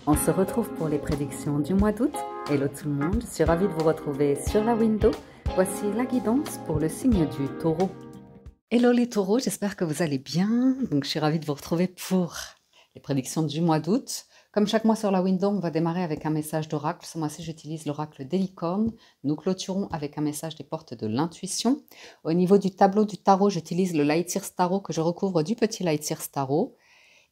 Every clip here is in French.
On se retrouve pour les prédictions du mois d'août. Hello tout le monde, je suis ravie de vous retrouver sur la window. Voici la guidance pour le signe du taureau. Hello les taureaux, j'espère que vous allez bien. Donc je suis ravie de vous retrouver pour les prédictions du mois d'août. Comme chaque mois sur la window, on va démarrer avec un message d'oracle. Ce mois-ci, j'utilise l'oracle des licornes. Nous clôturons avec un message des portes de l'intuition. Au niveau du tableau du tarot, j'utilise le Light Years Tarot que je recouvre du petit Light Years Tarot.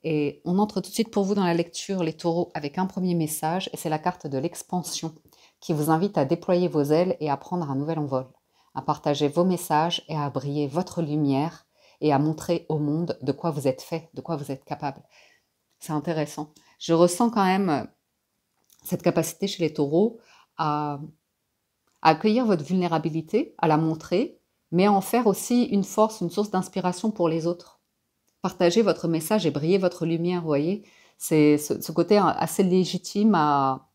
Et on entre tout de suite pour vous dans la lecture, les taureaux, avec un premier message, et c'est la carte de l'expansion, qui vous invite à déployer vos ailes et à prendre un nouvel envol, à partager vos messages et à briller votre lumière et à montrer au monde de quoi vous êtes fait, de quoi vous êtes capable. C'est intéressant. Je ressens quand même cette capacité chez les taureaux à accueillir votre vulnérabilité, à la montrer, mais à en faire aussi une force, une source d'inspiration pour les autres. Partagez votre message et brillez votre lumière, vous voyez. C'est ce côté assez légitime à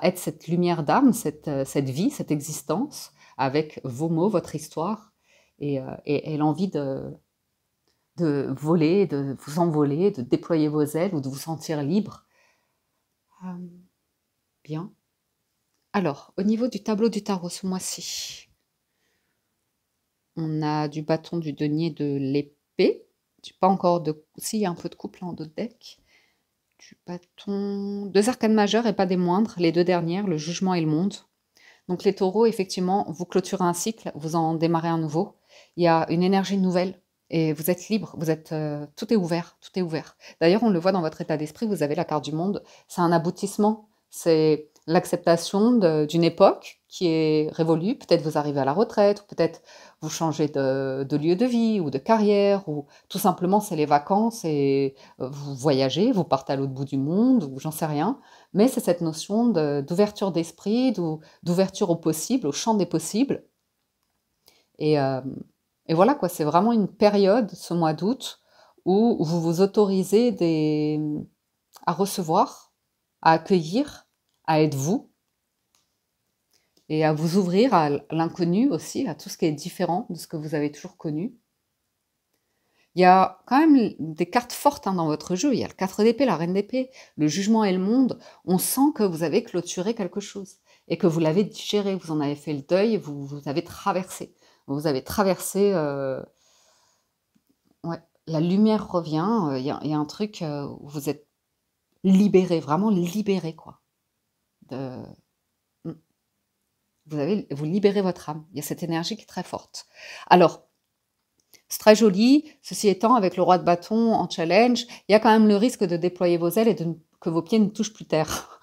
être cette lumière d'âme, cette vie, cette existence, avec vos mots, votre histoire, et l'envie de voler, de vous envoler, de déployer vos ailes ou de vous sentir libre. Bien. Alors, au niveau du tableau du tarot ce mois-ci, on a du bâton, du denier, de l'épée. Pas encore de... Si, il y a un peu de couple en d'autres decks. Du bâton... Deux arcanes majeures et pas des moindres, les deux dernières, le jugement et le monde. Donc les taureaux, effectivement, vous clôturez un cycle, vous en démarrez un nouveau. Il y a une énergie nouvelle et vous êtes libre, vous êtes, tout est ouvert, tout est ouvert. D'ailleurs, on le voit dans votre état d'esprit, vous avez la carte du monde, c'est un aboutissement, c'est l'acceptation d'une époque qui est révolue. Peut-être vous arrivez à la retraite, ou peut-être vous changez de lieu de vie ou de carrière, ou tout simplement c'est les vacances et vous voyagez, vous partez à l'autre bout du monde, ou j'en sais rien. Mais c'est cette notion d'ouverture d'esprit, d'ouverture au possible, au champ des possibles. Et voilà quoi, c'est vraiment une période, ce mois d'août, où vous vous autorisez à recevoir, à accueillir, à être vous, et à vous ouvrir à l'inconnu aussi, à tout ce qui est différent de ce que vous avez toujours connu. Il y a quand même des cartes fortes dans votre jeu. Il y a le 4 d'épée, la reine d'épée, le jugement et le monde. On sent que vous avez clôturé quelque chose et que vous l'avez digéré, vous en avez fait le deuil, vous avez traversé. Vous avez traversé... ouais, la lumière revient, il y a un truc où vous êtes libéré, vraiment libéré, quoi. Vous libérez votre âme. Il y a cette énergie qui est très forte. Alors, c'est très joli. Ceci étant, avec le roi de bâton en challenge, il y a quand même le risque de déployer vos ailes et que vos pieds ne touchent plus terre,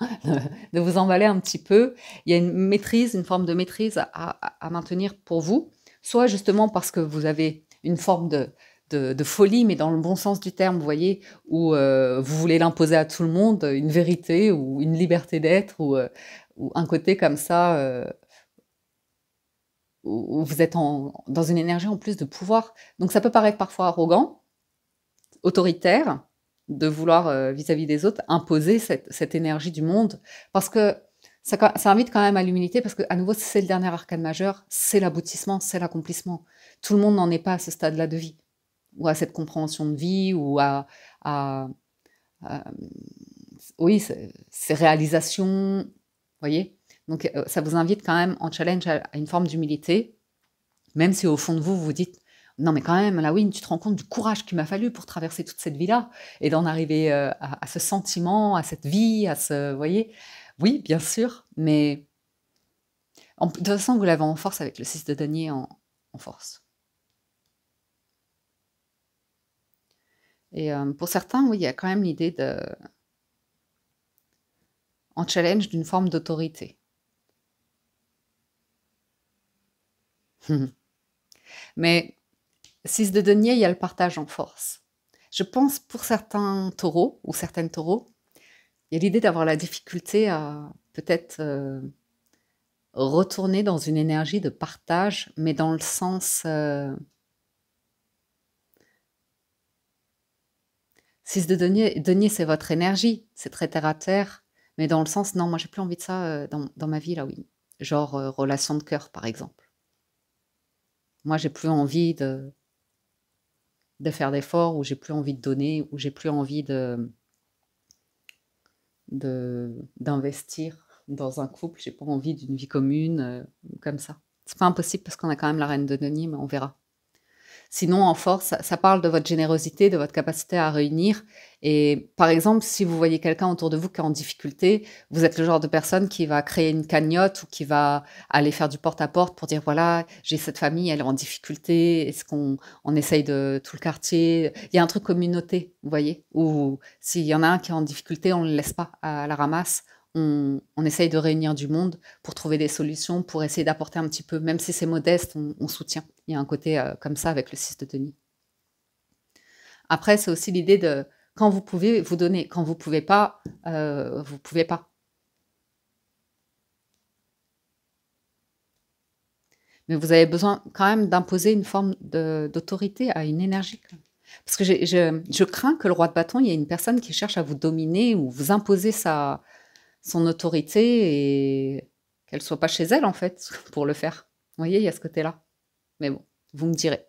de vous emballer un petit peu. Il y a une maîtrise, une forme de maîtrise à maintenir pour vous, soit justement parce que vous avez une forme de folie, mais dans le bon sens du terme, vous voyez, où vous voulez l'imposer à tout le monde, une vérité ou une liberté d'être, ou un côté comme ça... où vous êtes dans une énergie en plus de pouvoir. Donc ça peut paraître parfois arrogant, autoritaire, de vouloir vis-à-vis des autres imposer cette énergie du monde, parce que ça invite quand même à l'humilité, parce qu'à nouveau c'est le dernier arcane majeur, c'est l'aboutissement, c'est l'accomplissement. Tout le monde n'en est pas à ce stade-là de vie, ou à cette compréhension de vie, ou oui, ces réalisations, vous voyez. Donc ça vous invite quand même en challenge à une forme d'humilité, même si au fond de vous, vous vous dites « Non mais quand même, là oui, tu te rends compte du courage qu'il m'a fallu pour traverser toute cette vie-là, et d'en arriver à ce sentiment, à cette vie, à ce... » Vous voyez. Oui, bien sûr, mais de toute façon, vous l'avez en force avec le 6 de denier en force. Et pour certains, oui, il y a quand même l'idée en challenge d'une forme d'autorité. Mais 6 de denier, il y a le partage en force. Je pense pour certains taureaux, ou certaines taureaux, il y a l'idée d'avoir la difficulté à peut-être retourner dans une énergie de partage, mais dans le sens... 6 de denier, c'est votre énergie, c'est très terre à terre, mais dans le sens, non, moi j'ai plus envie de ça dans ma vie, là oui. Genre relation de cœur, par exemple. Moi j'ai plus envie de faire d'efforts, ou j'ai plus envie de donner, ou j'ai plus envie d'investir dans un couple. J'ai pas envie d'une vie commune, comme ça. C'est pas impossible parce qu'on a quand même la reine de denier, mais on verra. Sinon, en force, ça parle de votre générosité, de votre capacité à réunir. Et par exemple, si vous voyez quelqu'un autour de vous qui est en difficulté, vous êtes le genre de personne qui va créer une cagnotte ou qui va aller faire du porte-à-porte pour dire, voilà, j'ai cette famille, elle est en difficulté, est-ce qu'on essaye de tout le quartier? Il y a un truc communauté, vous voyez, où s'il y en a un qui est en difficulté, on ne le laisse pas à la ramasse. On essaye de réunir du monde pour trouver des solutions, pour essayer d'apporter un petit peu, même si c'est modeste, on soutient. Il y a un côté comme ça avec le 6 de denier. Après, c'est aussi l'idée de quand vous pouvez, vous donner. Quand vous pouvez pas, vous pouvez pas. Mais vous avez besoin quand même d'imposer une forme d'autorité à une énergie. Parce que je crains que le roi de bâton, il y ait une personne qui cherche à vous dominer ou vous imposer son autorité et qu'elle soit pas chez elle, en fait, pour le faire. Vous voyez, il y a ce côté-là. Mais bon, vous me direz.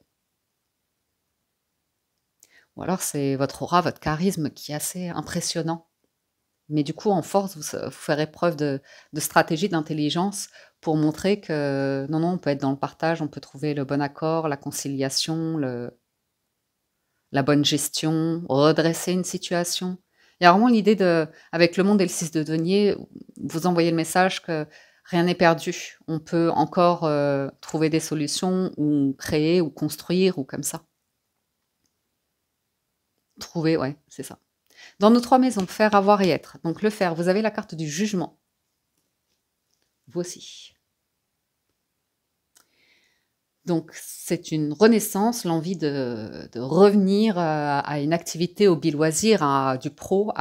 Ou alors c'est votre aura, votre charisme qui est assez impressionnant. Mais du coup, en force, vous ferez preuve de stratégie, d'intelligence pour montrer que non, non, on peut être dans le partage, on peut trouver le bon accord, la conciliation, la bonne gestion, redresser une situation. Il y a vraiment l'idée de, avec le monde et le 6 de denier, vous envoyez le message que rien n'est perdu. On peut encore trouver des solutions ou créer ou construire ou comme ça. Trouver, ouais, c'est ça. Dans nos 3 maisons, faire, avoir et être. Donc le faire, vous avez la carte du jugement. Vous aussi. Donc c'est une renaissance, l'envie de revenir à une activité, au loisir, à du pro,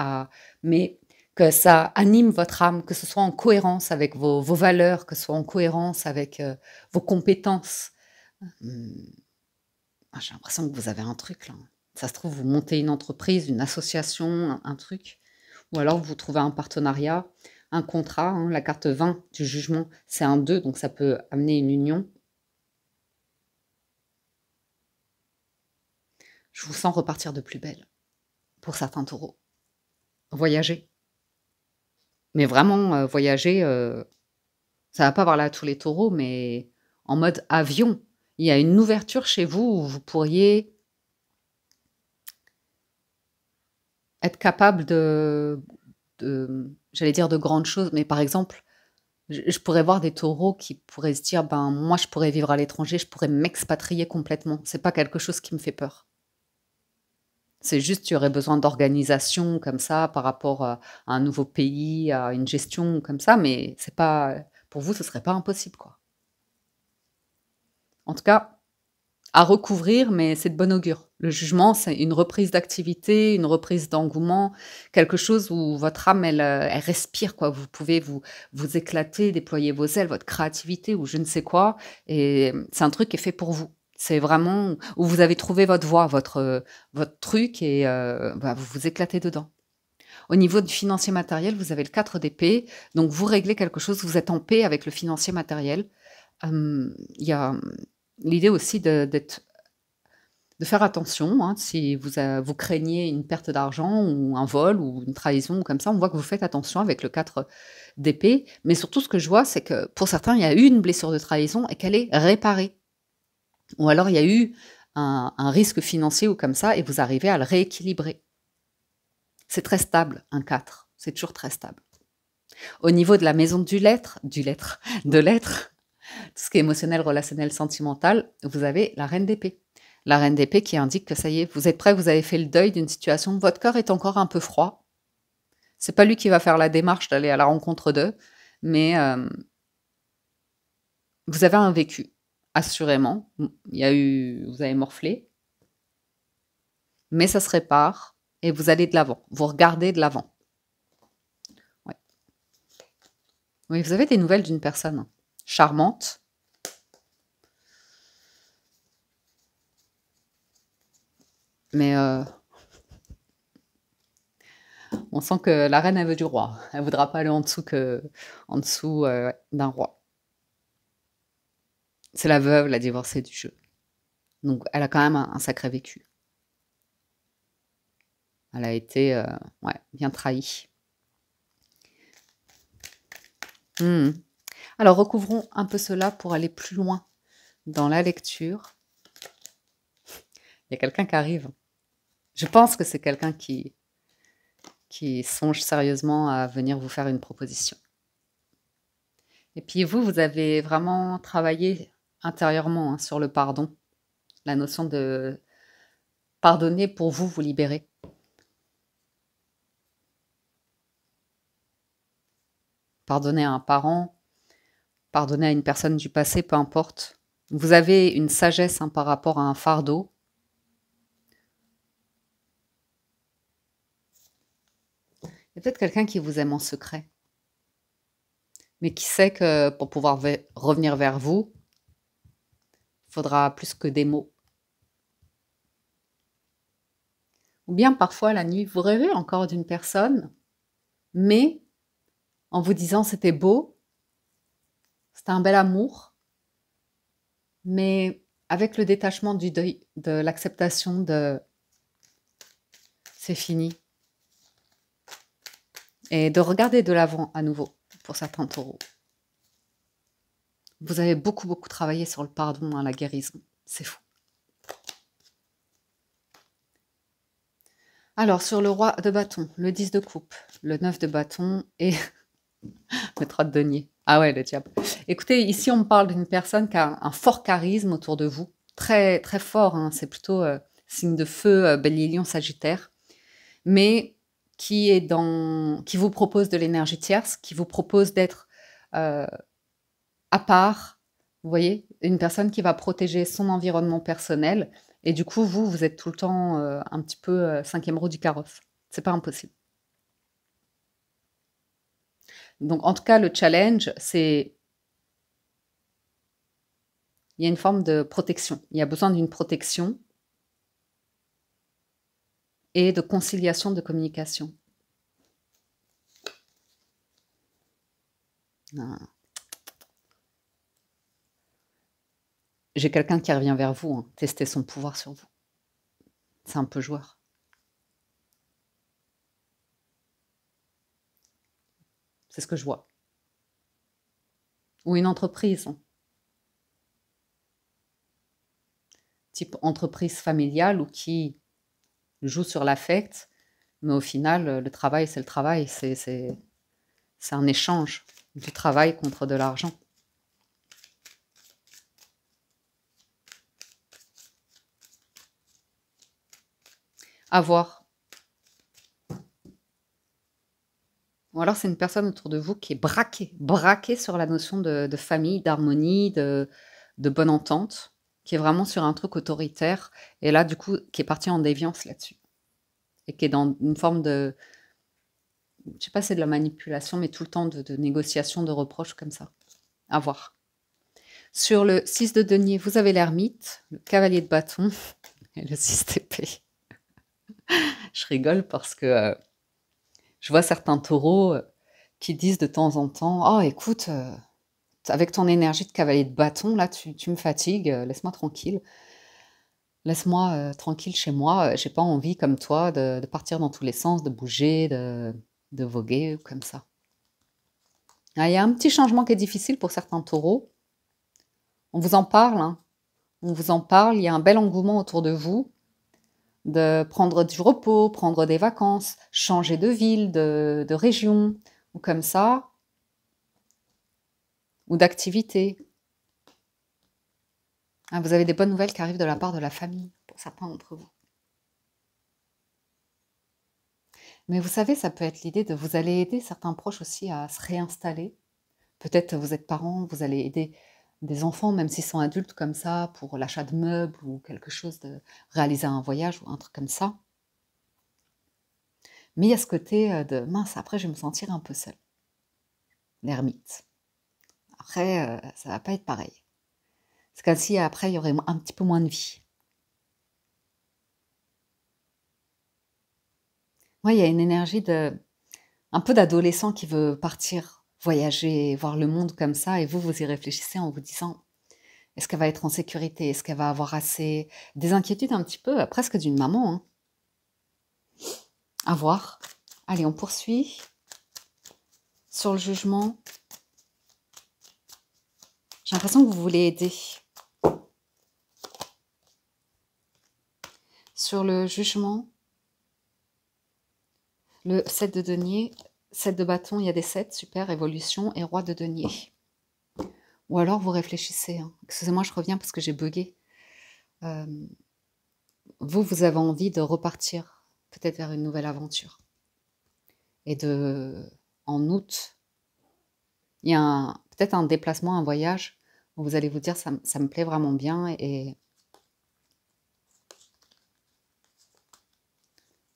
mais que ça anime votre âme, que ce soit en cohérence avec vos valeurs, que ce soit en cohérence avec vos compétences. J'ai l'impression que vous avez un truc là. Ça se trouve, vous montez une entreprise, une association, un truc. Ou alors vous trouvez un partenariat, un contrat. Hein, la carte 20 du jugement, c'est un 2, donc ça peut amener une union. Je vous sens repartir de plus belle, pour certains taureaux. Voyager. Mais vraiment, voyager, ça va pas parler à tous les taureaux, mais en mode avion. Il y a une ouverture chez vous où vous pourriez être capable j'allais dire de grandes choses, mais par exemple, je pourrais voir des taureaux qui pourraient se dire, ben moi je pourrais vivre à l'étranger, je pourrais m'expatrier complètement. C'est pas quelque chose qui me fait peur. C'est juste, il y aurait besoin d'organisation comme ça par rapport à un nouveau pays, à une gestion comme ça, mais c'est pas, pour vous, ce serait pas impossible, quoi. En tout cas, à recouvrir, mais c'est de bon augure. Le jugement, c'est une reprise d'activité, une reprise d'engouement, quelque chose où votre âme, elle respire, quoi. Vous pouvez vous éclater, déployer vos ailes, votre créativité ou je ne sais quoi. Et c'est un truc qui est fait pour vous. C'est vraiment où vous avez trouvé votre voie, votre truc et vous vous éclatez dedans. Au niveau du financier matériel, vous avez le 4 d'épée. Donc, vous réglez quelque chose, vous êtes en paix avec le financier matériel. Il y a l'idée aussi de faire attention, hein, si vous craignez une perte d'argent ou un vol ou une trahison ou comme ça, on voit que vous faites attention avec le 4 d'épée. Mais surtout, ce que je vois, c'est que pour certains, il y a eu une blessure de trahison et qu'elle est réparée. Ou alors, il y a eu un risque financier ou comme ça et vous arrivez à le rééquilibrer. C'est très stable, un 4. C'est toujours très stable. Au niveau de la maison de l'être, tout ce qui est émotionnel, relationnel, sentimental, vous avez la reine d'épée. La reine d'épée qui indique que ça y est, vous êtes prêt, vous avez fait le deuil d'une situation, votre cœur est encore un peu froid. C'est pas lui qui va faire la démarche d'aller à la rencontre d'eux, mais vous avez un vécu, assurément. Vous avez morflé, mais ça se répare et vous allez de l'avant. Vous regardez de l'avant. Ouais. Oui, vous avez des nouvelles d'une personne charmante. Mais on sent que la reine, elle veut du roi. Elle voudra pas aller en dessous d'un roi. C'est la veuve, la divorcée du jeu. Donc, elle a quand même un sacré vécu. Elle a été bien trahie. Hmm. Alors, recouvrons un peu cela pour aller plus loin dans la lecture. Il y a quelqu'un qui arrive. Je pense que c'est quelqu'un qui songe sérieusement à venir vous faire une proposition. Et puis vous, vous avez vraiment travaillé intérieurement, hein, sur le pardon, la notion de pardonner pour vous, vous libérer. Pardonner à un parent, pardonner à une personne du passé, peu importe. Vous avez une sagesse, hein, par rapport à un fardeau. Il y a peut-être quelqu'un qui vous aime en secret, mais qui sait que pour pouvoir revenir vers vous, il faudra plus que des mots. Ou bien parfois la nuit, vous rêvez encore d'une personne, mais en vous disant c'était beau, c'était un bel amour, mais avec le détachement du deuil, de l'acceptation de c'est fini, et de regarder de l'avant à nouveau pour certains taureaux. Vous avez beaucoup, beaucoup travaillé sur le pardon, hein, la guérison. C'est fou. Alors, sur le roi de bâton, le 10 de coupe, le 9 de bâton et le 3 de denier. Ah ouais, le diable. Écoutez, ici, on me parle d'une personne qui a un fort charisme autour de vous. Très, très fort, hein. C'est plutôt signe de feu, bélier, lion, sagittaire. Mais qui vous propose de l'énergie tierce, qui vous propose d'être à part. Vous voyez, une personne qui va protéger son environnement personnel. Et du coup, vous êtes tout le temps un petit peu cinquième roue du carrosse. C'est pas impossible. Donc, en tout cas, le challenge, c'est il y a une forme de protection. Il y a besoin d'une protection et de conciliation de communication. Ah. J'ai quelqu'un qui revient vers vous, hein, tester son pouvoir sur vous. C'est un peu joueur. C'est ce que je vois. Ou une entreprise, hein. Type entreprise familiale ou qui joue sur l'affect, mais au final, le travail, c'est le travail. C'est un échange du travail contre de l'argent. À voir. Ou alors c'est une personne autour de vous qui est braquée sur la notion de famille, d'harmonie, de bonne entente, qui est vraiment sur un truc autoritaire, et là, du coup, qui est parti en déviance là-dessus. Et qui est dans une forme de, je sais pas, c'est de la manipulation, mais tout le temps de négociation, de reproches comme ça. À voir. Sur le 6 de denier, vous avez l'ermite, le cavalier de bâton et le 6 d'épée. Je rigole parce que je vois certains taureaux qui disent de temps en temps: «Oh écoute, avec ton énergie de cavalier de bâton là, tu me fatigues, laisse-moi tranquille. Laisse-moi, tranquille chez moi, j'ai pas envie comme toi de partir dans tous les sens, de bouger, de voguer comme ça». Ah, il y a un petit changement qui est difficile pour certains taureaux. On vous en parle, hein, on vous en parle, il y a un bel engouement autour de vous, de prendre du repos, prendre des vacances, changer de ville, de région ou comme ça, ou d'activité. Ah, vous avez des bonnes nouvelles qui arrivent de la part de la famille, pour certains d'entre vous. Mais vous savez, ça peut être l'idée de vous allez aider certains proches aussi à se réinstaller. Peut-être vous êtes parents, vous allez aider des enfants, même s'ils sont adultes comme ça, pour l'achat de meubles ou quelque chose, de réaliser un voyage ou un truc comme ça. Mais il y a ce côté de mince, après je vais me sentir un peu seule. L'ermite. Après, ça va pas être pareil. C'est comme si après il y aurait un petit peu moins de vie. Moi, il y a une énergie un peu d'adolescent qui veut partir, voyager, voir le monde comme ça, et vous y réfléchissez en vous disant: «Est-ce qu'elle va être en sécurité? Est-ce qu'elle va avoir assez?» Des inquiétudes un petit peu, presque d'une maman, hein. À voir. Allez, on poursuit sur le jugement. J'ai l'impression que vous voulez aider. Sur le jugement, le 7 de denier, 7 de bâton, il y a des 7, super, évolution, et roi de denier. Ou alors vous réfléchissez. Hein. Excusez-moi, je reviens parce que j'ai bugué. Vous avez envie de repartir peut-être vers une nouvelle aventure. Et en août, il y a peut-être un déplacement, un voyage, où vous allez vous dire ça me plaît vraiment bien et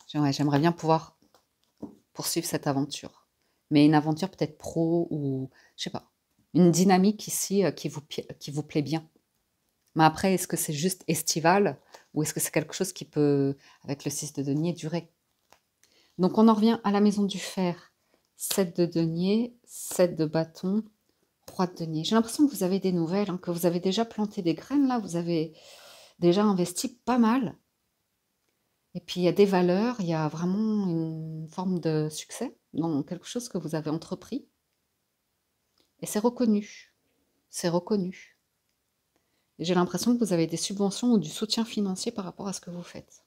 j'aimerais bien pouvoir poursuivre cette aventure. Mais une aventure peut-être pro ou, je sais pas, une dynamique ici qui vous plaît bien. Mais après, est-ce que c'est juste estival ou est-ce que c'est quelque chose qui peut, avec le 6 de denier, durer? Donc on en revient à la maison du fer. 7 de denier, 7 de bâton, roi de denier. J'ai l'impression que vous avez des nouvelles, hein, que vous avez déjà planté des graines, là, vous avez déjà investi pas mal. Et puis il y a des valeurs, il y a vraiment une forme de succès dans quelque chose que vous avez entrepris. Et c'est reconnu. C'est reconnu. Et j'ai l'impression que vous avez des subventions ou du soutien financier par rapport à ce que vous faites.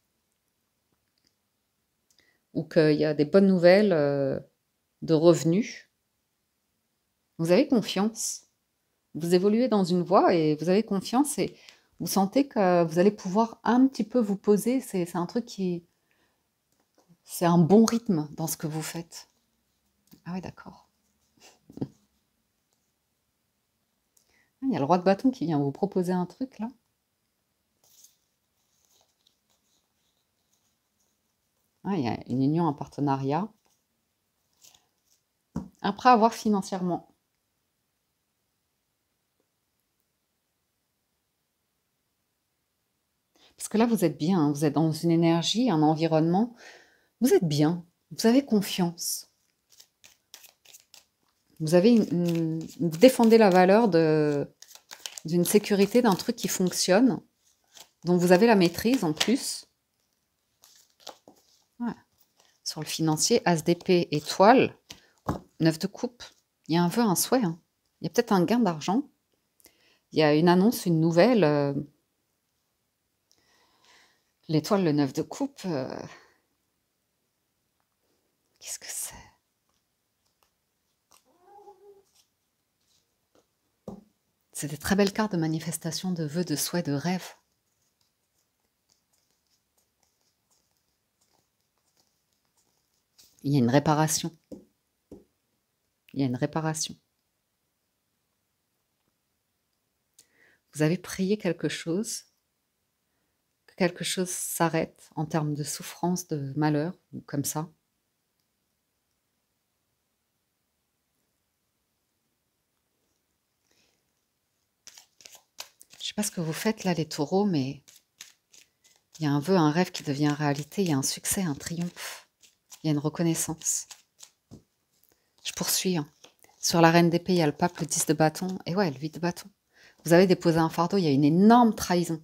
Ou qu'il y a des bonnes nouvelles de revenus. Vous avez confiance. Vous évoluez dans une voie et vous avez confiance et vous sentez que vous allez pouvoir un petit peu vous poser. C'est un truc qui... C'est un bon rythme dans ce que vous faites. Ah ouais, d'accord. Il y a le roi de bâton qui vient vous proposer un truc, là. Ah, il y a une union, un partenariat. Après avoir financièrement. Parce que là, vous êtes bien, hein, vous êtes dans une énergie, un environnement. Vous êtes bien, vous avez confiance. Vous avez vous défendez la valeur d'une sécurité, d'un truc qui fonctionne, dont vous avez la maîtrise en plus. Ouais. Sur le financier, As d'épée, étoile, 9 de coupe. Il y a un vœu, un souhait. Hein. Il y a peut-être un gain d'argent. Il y a une annonce, une nouvelle. L'étoile, le 9 de coupe. Qu'est-ce que c'est? C'est des très belles cartes de manifestation, de vœux, de souhaits, de rêves. Il y a une réparation. Il y a une réparation. Vous avez prié quelque chose, que quelque chose s'arrête en termes de souffrance, de malheur, ou comme ça. Je ne sais pas ce que vous faites là, les taureaux, mais il y a un vœu, un rêve qui devient réalité, il y a un succès, un triomphe, il y a une reconnaissance. Je poursuis. Hein. Sur la reine d'épée, il y a le pape, le 10 de bâton, et ouais, le 8 de bâton. Vous avez déposé un fardeau, il y a une énorme trahison.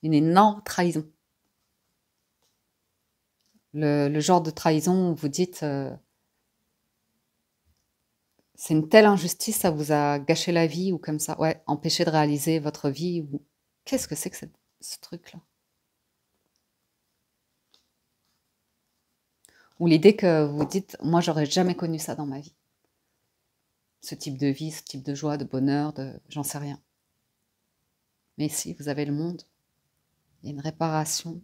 Une énorme trahison. Le genre de trahison où vous dites c'est une telle injustice, ça vous a gâché la vie ou comme ça. Ouais, empêché de réaliser votre vie. Ou... Qu'est-ce que c'est que ce truc-là? Ou l'idée que vous dites, moi, j'aurais jamais connu ça dans ma vie. Ce type de vie, ce type de joie, de bonheur, j'en sais rien. Mais si, vous avez le monde. Il y a une réparation.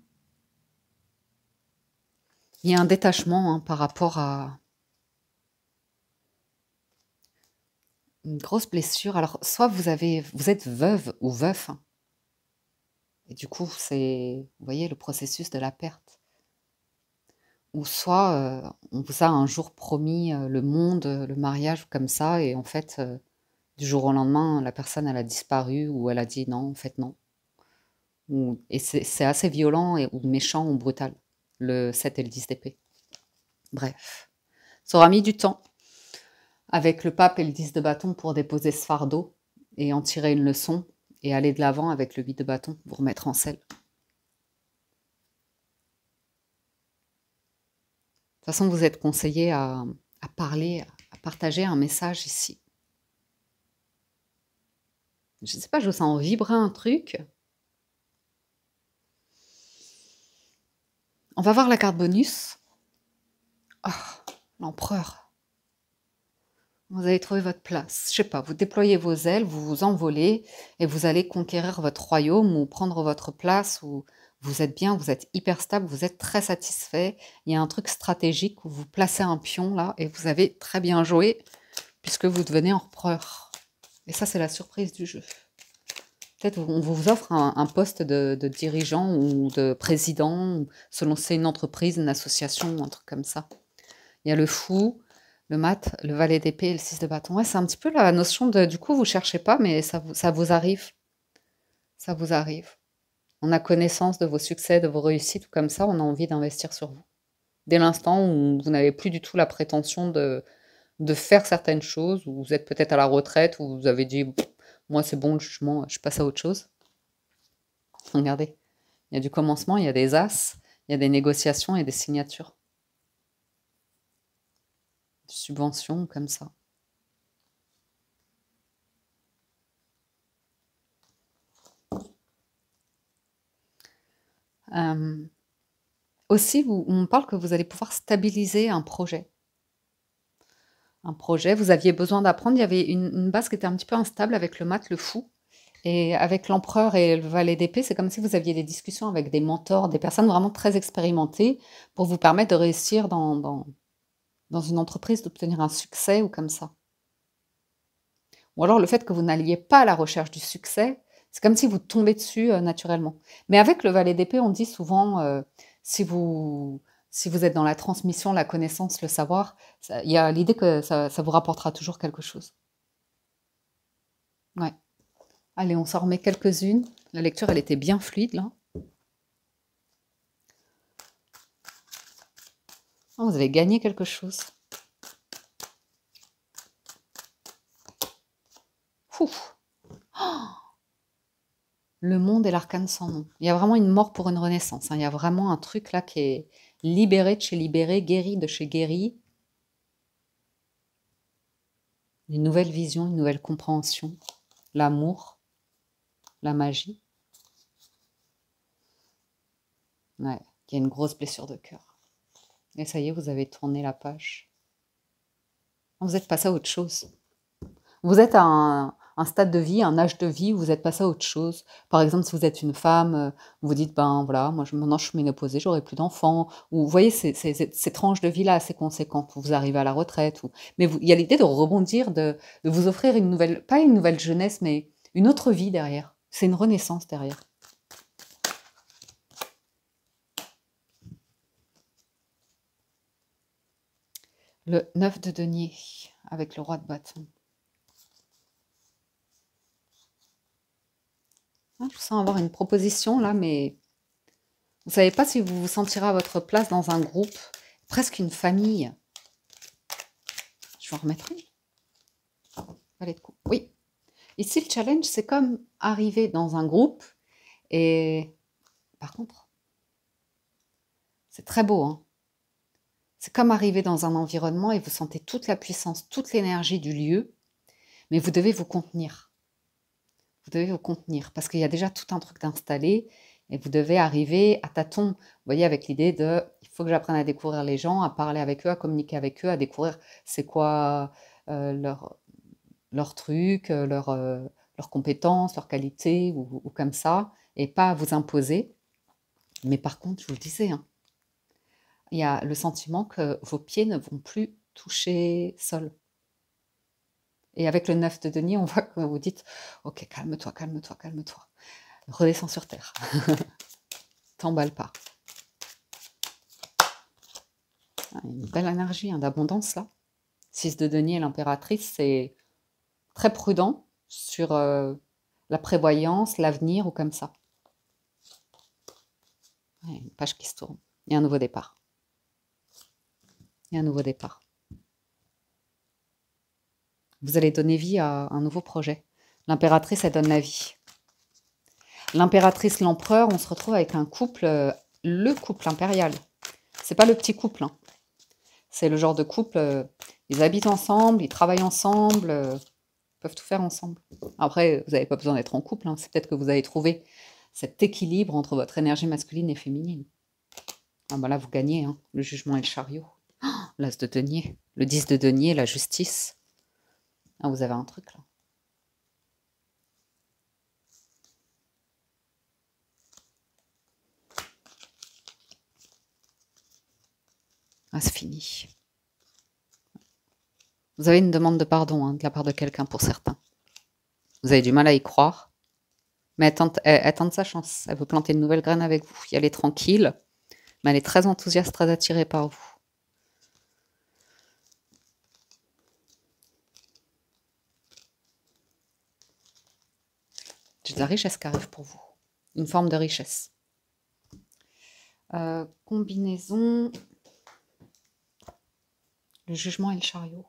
Il y a un détachement hein, par rapport à une grosse blessure. Alors, soit vous êtes veuve ou veuf. Hein, et du coup, c'est, vous voyez, le processus de la perte. Ou soit on vous a un jour promis le monde, le mariage comme ça, et en fait, du jour au lendemain, la personne, elle a disparu, ou elle a dit non, en fait non. Et c'est assez violent, ou méchant, ou brutal, le 7 et le 10 d'épée. Bref, ça aura mis du temps, avec le pape et le 10 de bâton, pour déposer ce fardeau, et en tirer une leçon, et aller de l'avant avec le 8 de bâton, vous remettre en selle. De toute façon, vous êtes conseillé à parler, à partager un message ici. Je sais pas, je sens vibrer un truc. On va voir la carte bonus. Ah, l'empereur. Vous allez trouver votre place. Je sais pas, vous déployez vos ailes, vous vous envolez et vous allez conquérir votre royaume ou prendre votre place où vous êtes bien, vous êtes hyper stable, vous êtes très satisfait. Il y a un truc stratégique où vous placez un pion là et vous avez très bien joué puisque vous devenez empereur. Et ça, c'est la surprise du jeu. Peut-être on vous offre un poste de dirigeant ou de président, selon si c'est une entreprise, une association, un truc comme ça. Il y a le fou, le mat, le valet d'épée et le 6 de bâton. Ouais, c'est un petit peu la notion de, du coup, vous cherchez pas, mais ça vous arrive. Ça vous arrive. On a connaissance de vos succès, de vos réussites, ou comme ça, on a envie d'investir sur vous. Dès l'instant où vous n'avez plus du tout la prétention de faire certaines choses, ou vous êtes peut-être à la retraite, ou vous avez dit, moi c'est bon, le jugement, je passe à autre chose. Regardez, il y a du commencement, il y a des as, il y a des négociations et des signatures. Subventions, comme ça. Aussi, on parle que vous allez pouvoir stabiliser un projet. Un projet, vous aviez besoin d'apprendre, il y avait une base qui était un petit peu instable avec le mat, le fou. Et avec l'empereur et le valet d'épée, c'est comme si vous aviez des discussions avec des mentors, des personnes vraiment très expérimentées pour vous permettre de réussir dans une entreprise, d'obtenir un succès ou comme ça. Ou alors le fait que vous n'alliez pas à la recherche du succès, c'est comme si vous tombez dessus naturellement. Mais avec le valet d'épée, on dit souvent, si vous êtes dans la transmission, la connaissance, le savoir, il y a l'idée que ça vous rapportera toujours quelque chose. Ouais. Allez, on s'en remet quelques-unes. La lecture, elle était bien fluide, là. Oh, vous avez gagné quelque chose. Ouf. Oh, le monde et l'arcane sans nom. Il y a vraiment une mort pour une renaissance. Hein. Il y a vraiment un truc là qui est libéré de chez libéré, guéri de chez guéri. Une nouvelle vision, une nouvelle compréhension. L'amour, la magie. Ouais, il y a une grosse blessure de cœur. Et ça y est, vous avez tourné la page. Vous êtes passé à autre chose. Vous êtes à un stade de vie, un âge de vie où vous êtes passé à autre chose. Par exemple, si vous êtes une femme, vous dites, ben voilà, moi maintenant je suis ménopausée, j'aurai plus d'enfants. Ou vous voyez ces tranches de vie-là assez conséquentes, où vous arrivez à la retraite. Mais il y a l'idée de rebondir, de vous offrir une nouvelle, pas une nouvelle jeunesse, mais une autre vie derrière. C'est une renaissance derrière. Le 9 de denier, avec le roi de bâton. Je sens avoir une proposition là, mais vous ne savez pas si vous vous sentirez à votre place dans un groupe, presque une famille. Je vais en remettre une. Valet de coupe. Oui. Ici, le challenge, c'est comme arriver dans un groupe et par contre, c'est très beau. Hein. C'est comme arriver dans un environnement et vous sentez toute la puissance, toute l'énergie du lieu, mais vous devez vous contenir. Vous devez vous contenir parce qu'il y a déjà tout un truc d'installé et vous devez arriver à tâtons. Vous voyez, avec l'idée de, il faut que j'apprenne à découvrir les gens, à parler avec eux, à communiquer avec eux, à découvrir c'est quoi leur truc, leurs compétences, leurs qualités ou comme ça, et pas à vous imposer. Mais par contre, je vous le disais, hein, il y a le sentiment que vos pieds ne vont plus toucher sol. Et avec le 9 de denier, on voit que vous dites « Ok, calme-toi, calme-toi, calme-toi. Redescends sur terre. T'emballe pas. » Une belle énergie hein, d'abondance là. 6 de denier et l'impératrice, c'est très prudent sur la prévoyance, l'avenir ou comme ça. Ouais, une page qui se tourne. Il y a un nouveau départ. Il y a un nouveau départ. Vous allez donner vie à un nouveau projet. L'impératrice, elle donne la vie. L'impératrice, l'empereur, on se retrouve avec un couple, le couple impérial. C'est pas le petit couple. Hein. C'est le genre de couple, ils habitent ensemble, ils travaillent ensemble. peuvent tout faire ensemble. Après, vous n'avez pas besoin d'être en couple, hein. C'est peut-être que vous avez trouvé cet équilibre entre votre énergie masculine et féminine. Ah bah là, vous gagnez, hein, le jugement et le chariot. Oh, l'as de denier, le 10 de denier, la justice. Ah, vous avez un truc là. Ah, c'est fini. Vous avez une demande de pardon, hein, de la part de quelqu'un pour certains. Vous avez du mal à y croire, mais elle tente sa chance. Elle veut planter une nouvelle graine avec vous. Elle est tranquille, mais elle est très enthousiaste, très attirée par vous. J'ai de la richesse qui arrive pour vous. Une forme de richesse. Combinaison. Le jugement et le chariot.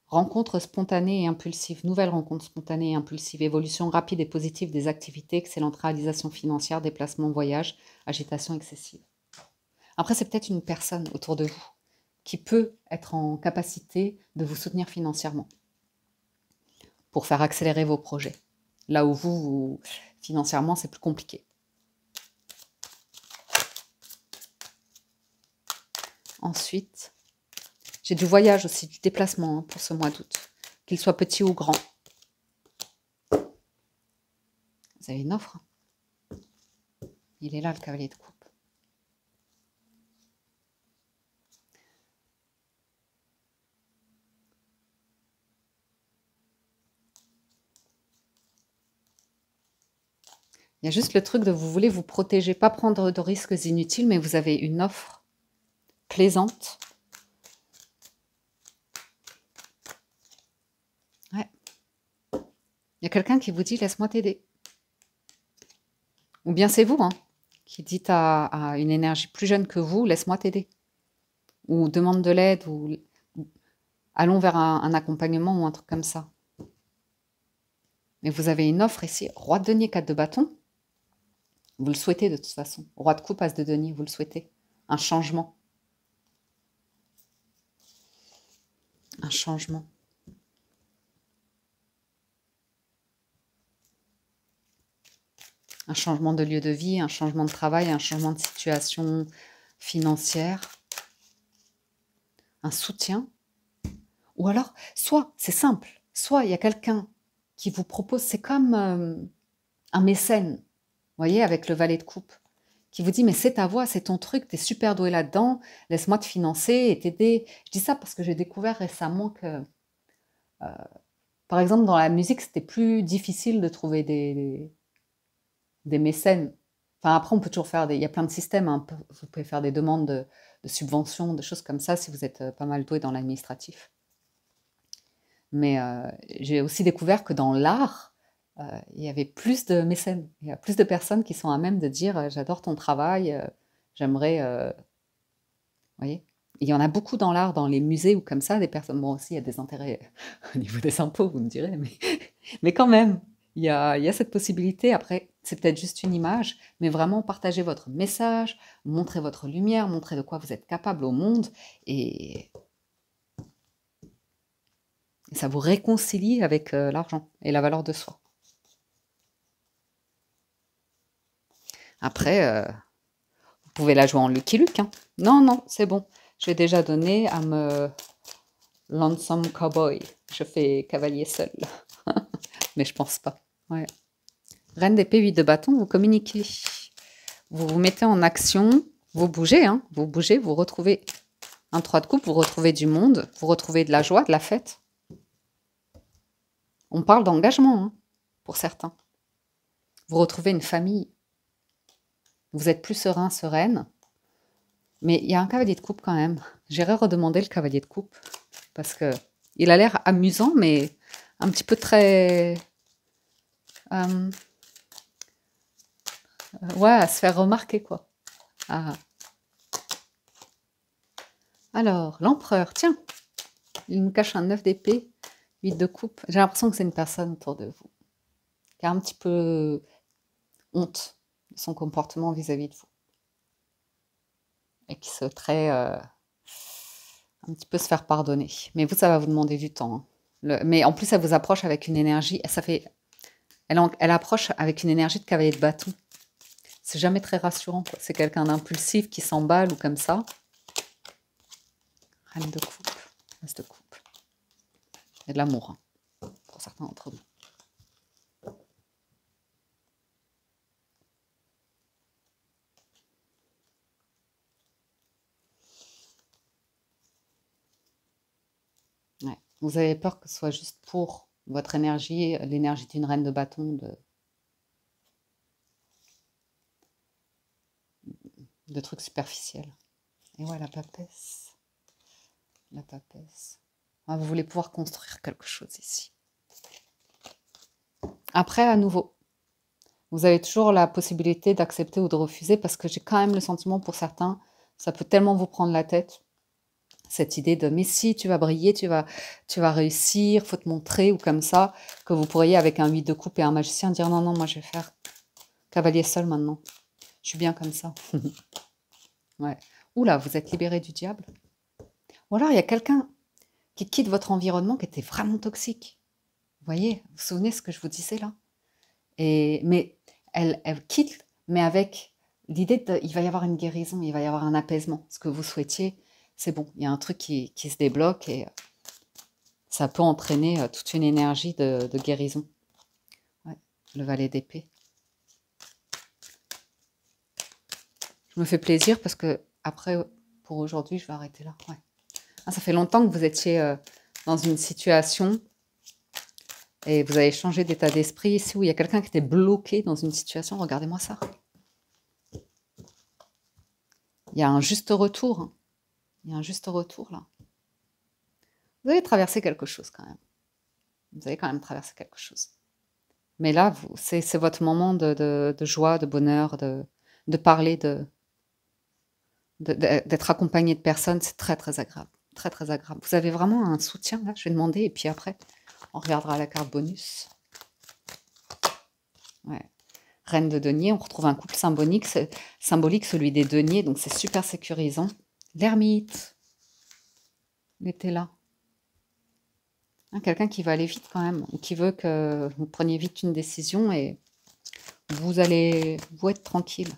Rencontre spontanée et impulsive. Nouvelle rencontre spontanée et impulsive. Évolution rapide et positive des activités. Excellente réalisation financière. Déplacement, voyage. Agitation excessive. Après, c'est peut-être une personne autour de vous qui peut être en capacité de vous soutenir financièrement pour faire accélérer vos projets. Là où vous financièrement, c'est plus compliqué. Ensuite, j'ai du voyage aussi, du déplacement, hein, pour ce mois d'août, qu'il soit petit ou grand. Vous avez une offre? Il est là, le cavalier de coupe. Il y a juste le truc de vous voulez vous protéger, pas prendre de risques inutiles, mais vous avez une offre plaisante. Ouais. Il y a quelqu'un qui vous dit laisse-moi t'aider. Ou bien c'est vous, hein, qui dites à une énergie plus jeune que vous, laisse-moi t'aider. Ou demande de l'aide, ou allons vers un accompagnement ou un truc comme ça. Mais vous avez une offre ici, roi de denier, 4 de bâton. Vous le souhaitez de toute façon. Roi de coupe, as de denier, vous le souhaitez. Un changement. Un changement. Un changement de lieu de vie, un changement de travail, un changement de situation financière. Un soutien. Ou alors, soit, c'est simple, soit il y a quelqu'un qui vous propose, c'est comme un mécène, vous voyez, avec le valet de coupe, qui vous dit, mais c'est ta voix, c'est ton truc, t'es super doué là-dedans, laisse-moi te financer et t'aider. Je dis ça parce que j'ai découvert récemment que, par exemple, dans la musique, c'était plus difficile de trouver des mécènes. Enfin, après, on peut toujours faire il y a plein de systèmes, hein. Vous pouvez faire des demandes de subventions, de choses comme ça, si vous êtes pas mal doué dans l'administratif. Mais j'ai aussi découvert que dans l'art, il y avait plus de mécènes. Il y a plus de personnes qui sont à même de dire j'adore ton travail, j'aimerais. Vous voyez? Il y en a beaucoup dans l'art, dans les musées ou comme ça, des personnes. Bon, aussi, il y a des intérêts au niveau des impôts, vous me direz, mais quand même, il y a cette possibilité. Après, c'est peut-être juste une image, mais vraiment partager votre message, montrer votre lumière, montrer de quoi vous êtes capable au monde et ça vous réconcilie avec l'argent et la valeur de soi. Après, vous pouvez la jouer en Lucky Luke, hein. Non, non, c'est bon. J'ai déjà donné à me Lonesome Cowboy. Je fais cavalier seul. Mais je pense pas. Ouais. Reine d'épée, 8 de bâton, vous communiquez. Vous vous mettez en action. Vous bougez, hein. Vous bougez, vous retrouvez un 3 de coupe, vous retrouvez du monde, vous retrouvez de la joie, de la fête. On parle d'engagement, hein, pour certains. Vous retrouvez une famille. Vous êtes plus serein, sereine. Mais il y a un cavalier de coupe quand même. J'irai redemander le cavalier de coupe. Parce que il a l'air amusant, mais un petit peu très... ouais, à se faire remarquer, quoi. Ah. Alors, l'empereur, tiens. Il nous cache un 9 d'épée, 8 de coupe. J'ai l'impression que c'est une personne autour de vous qui a un petit peu honte de son comportement vis-à-vis de vous. Et qui souhaiterait Un petit peu se faire pardonner. Mais vous, ça va vous demander du temps, hein. Mais en plus, ça vous approche avec une énergie. Elle approche avec une énergie de cavalier de bâton. C'est jamais très rassurant, quoi. C'est quelqu'un d'impulsif qui s'emballe ou comme ça. Reine de coupe, as de coupe. Il y a de l'amour, hein, pour certains d'entre vous. Ouais. Vous avez peur que ce soit juste pour votre énergie, l'énergie d'une reine de bâton, de trucs superficiels. Et ouais, la papesse. La papesse. Ah, vous voulez pouvoir construire quelque chose ici. Après, à nouveau, vous avez toujours la possibilité d'accepter ou de refuser parce que j'ai quand même le sentiment pour certains, ça peut tellement vous prendre la tête, cette idée de mais si tu vas briller, tu vas réussir, faut te montrer ou comme ça, que vous pourriez avec un 8 de coupe et un magicien dire non, non, moi je vais faire cavalier seul maintenant. Je suis bien comme ça. Ouais. Oula, vous êtes libéré du diable. Ou alors il y a quelqu'un qui quitte votre environnement qui était vraiment toxique. Vous voyez, vous vous souvenez ce que je vous disais là? Mais elle quitte, mais avec l'idée il va y avoir une guérison, il va y avoir un apaisement. Ce que vous souhaitiez, c'est bon. Il y a un truc qui se débloque et ça peut entraîner toute une énergie de guérison. Ouais, le valet d'épée. Je me fais plaisir parce que après, pour aujourd'hui, je vais arrêter là. Ouais. Ah, ça fait longtemps que vous étiez dans une situation et vous avez changé d'état d'esprit ici où il y a quelqu'un qui était bloqué dans une situation. Regardez-moi ça. Il y a un juste retour. Hein. Il y a un juste retour là. Vous avez traversé quelque chose quand même. Vous avez quand même traversé quelque chose. Mais là, c'est votre moment de joie, de bonheur, de parler, d'être accompagné de personnes. C'est très, très agréable. Très, très agréable. Vous avez vraiment un soutien là, je vais demander. Et puis après, on regardera la carte bonus. Ouais. Reine de denier, on retrouve un couple symbolique, celui des deniers, donc c'est super sécurisant. L'ermite, il était là. Hein, quelqu'un qui va aller vite quand même, ou qui veut que vous preniez vite une décision et vous allez vous être tranquille.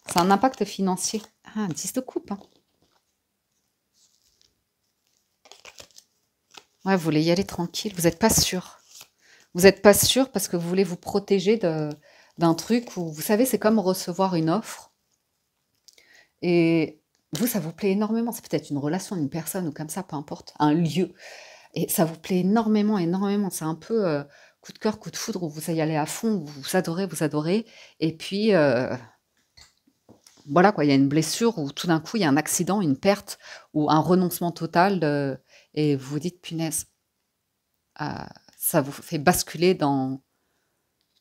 C'est un impact financier. Ah, 10 de coupe. Hein. Ouais, vous voulez y aller tranquille, vous n'êtes pas sûr. Vous n'êtes pas sûr parce que vous voulez vous protéger d'un truc où, vous savez, c'est comme recevoir une offre. Et vous, ça vous plaît énormément. C'est peut-être une relation, une personne ou comme ça, peu importe, un lieu. Et ça vous plaît énormément, énormément. C'est un peu coup de cœur, coup de foudre, où vous y allez à fond, vous adorez, vous adorez. Et puis, voilà quoi, il y a une blessure où tout d'un coup, il y a un accident, une perte ou un renoncement total. Et vous vous dites, punaise, ça vous fait basculer dans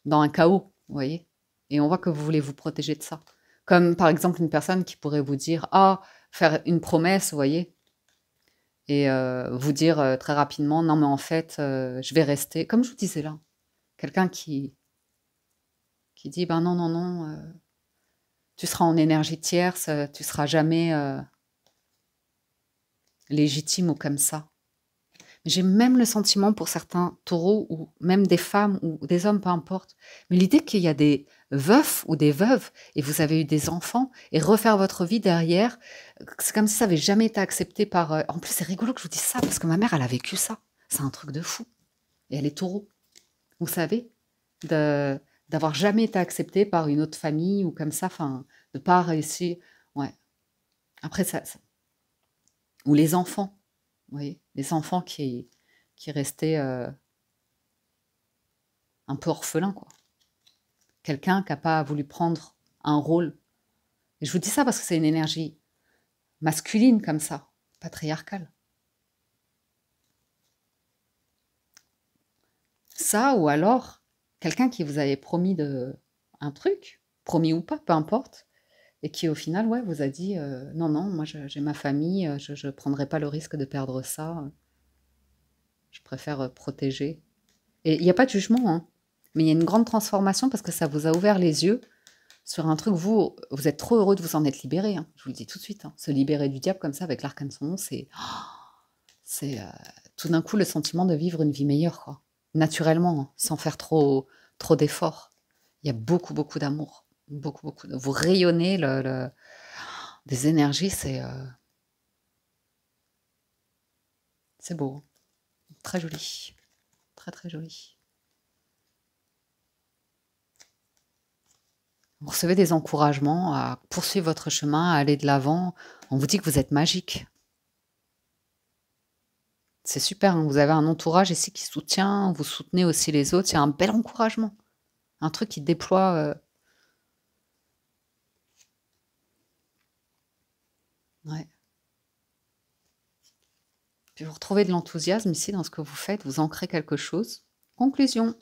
un chaos, vous voyez. Et on voit que vous voulez vous protéger de ça. Comme par exemple une personne qui pourrait vous dire, ah, faire une promesse, vous voyez, et vous dire très rapidement, non mais en fait, je vais rester, comme je vous disais là, quelqu'un qui dit, ben non, non, non, tu seras en énergie tierce, tu seras jamais légitime ou comme ça. J'ai même le sentiment pour certains taureaux, ou même des femmes ou des hommes, peu importe, mais l'idée qu'il y a des veufs ou des veuves, et vous avez eu des enfants, et refaire votre vie derrière, c'est comme si ça n'avait jamais été accepté par... En plus, c'est rigolo que je vous dise ça, parce que ma mère, elle a vécu ça. C'est un truc de fou. Et elle est taureau. Vous savez, d'avoir jamais été acceptée par une autre famille, ou comme ça, enfin, de pas réussir. Ouais. Après, ça... Ou les enfants. Vous voyez, les enfants qui restaient un peu orphelins, quoi. Quelqu'un qui n'a pas voulu prendre un rôle. Et je vous dis ça parce que c'est une énergie masculine comme ça, patriarcale. Ça, ou alors quelqu'un qui vous avait promis un truc, promis ou pas, peu importe, et qui au final, ouais, vous a dit non, non, moi j'ai ma famille, je ne prendrai pas le risque de perdre ça, je préfère protéger. Et il n'y a pas de jugement, hein, mais il y a une grande transformation parce que ça vous a ouvert les yeux sur un truc, vous êtes trop heureux de vous en être libéré, hein, je vous le dis tout de suite. Hein. Se libérer du diable comme ça avec l'arcane son nom, c'est C'est tout d'un coup le sentiment de vivre une vie meilleure, quoi. Naturellement, hein, sans faire trop d'efforts. Il y a beaucoup, beaucoup d'amour. Beaucoup, beaucoup. Vous rayonnez des énergies, c'est beau. Très joli. Très, très joli. Vous recevez des encouragements à poursuivre votre chemin, à aller de l'avant. On vous dit que vous êtes magique. C'est super, hein, vous avez un entourage ici qui soutient, vous soutenez aussi les autres. Il y a un bel encouragement. Un truc qui déploie. Ouais. Puis vous retrouvez de l'enthousiasme ici dans ce que vous faites, vous ancrez quelque chose. Conclusion.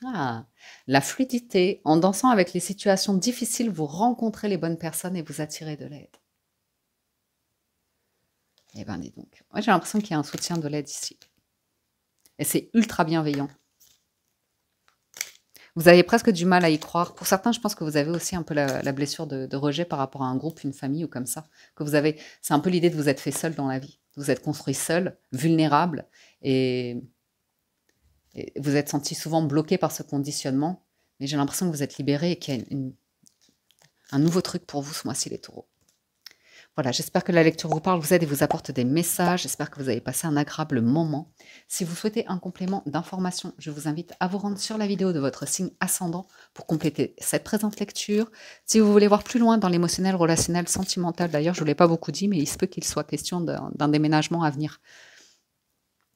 Ah, la fluidité. En dansant avec les situations difficiles, vous rencontrez les bonnes personnes et vous attirez de l'aide. Eh ben, dis donc. Moi, j'ai l'impression qu'il y a un soutien de l'aide ici. Et c'est ultra bienveillant. Vous avez presque du mal à y croire. Pour certains, je pense que vous avez aussi un peu la blessure de rejet par rapport à un groupe, une famille ou comme ça. Que vous avez, c'est un peu l'idée de vous être fait seul dans la vie. Vous êtes construit seul, vulnérable, et vous êtes senti souvent bloqué par ce conditionnement. Mais j'ai l'impression que vous êtes libéré et qu'il y a un nouveau truc pour vous ce mois-ci, les taureaux. Voilà, j'espère que la lecture vous parle, vous aide et vous apporte des messages. J'espère que vous avez passé un agréable moment. Si vous souhaitez un complément d'information, je vous invite à vous rendre sur la vidéo de votre signe ascendant pour compléter cette présente lecture. Si vous voulez voir plus loin dans l'émotionnel, relationnel, sentimental, d'ailleurs, je ne vous l'ai pas beaucoup dit, mais il se peut qu'il soit question d'un déménagement à venir.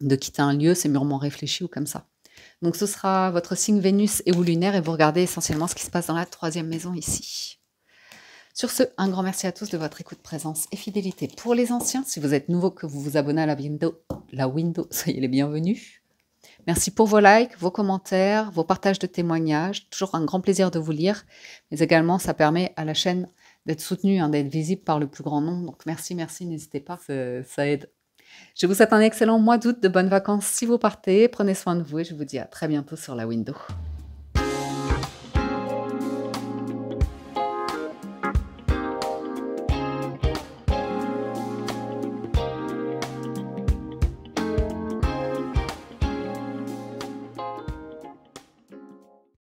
De quitter un lieu, c'est mûrement réfléchi ou comme ça. Donc ce sera votre signe Vénus et ou lunaire et vous regardez essentiellement ce qui se passe dans la 3e maison ici. Sur ce, un grand merci à tous de votre écoute, présence et fidélité. Pour les anciens, si vous êtes nouveau, que vous vous abonnez à la window, soyez les bienvenus. Merci pour vos likes, vos commentaires, vos partages de témoignages. Toujours un grand plaisir de vous lire. Mais également, ça permet à la chaîne d'être soutenue, hein, d'être visible par le plus grand nombre. Donc merci, n'hésitez pas, ça aide. Je vous souhaite un excellent mois d'août, de bonnes vacances si vous partez. Prenez soin de vous et je vous dis à très bientôt sur la window.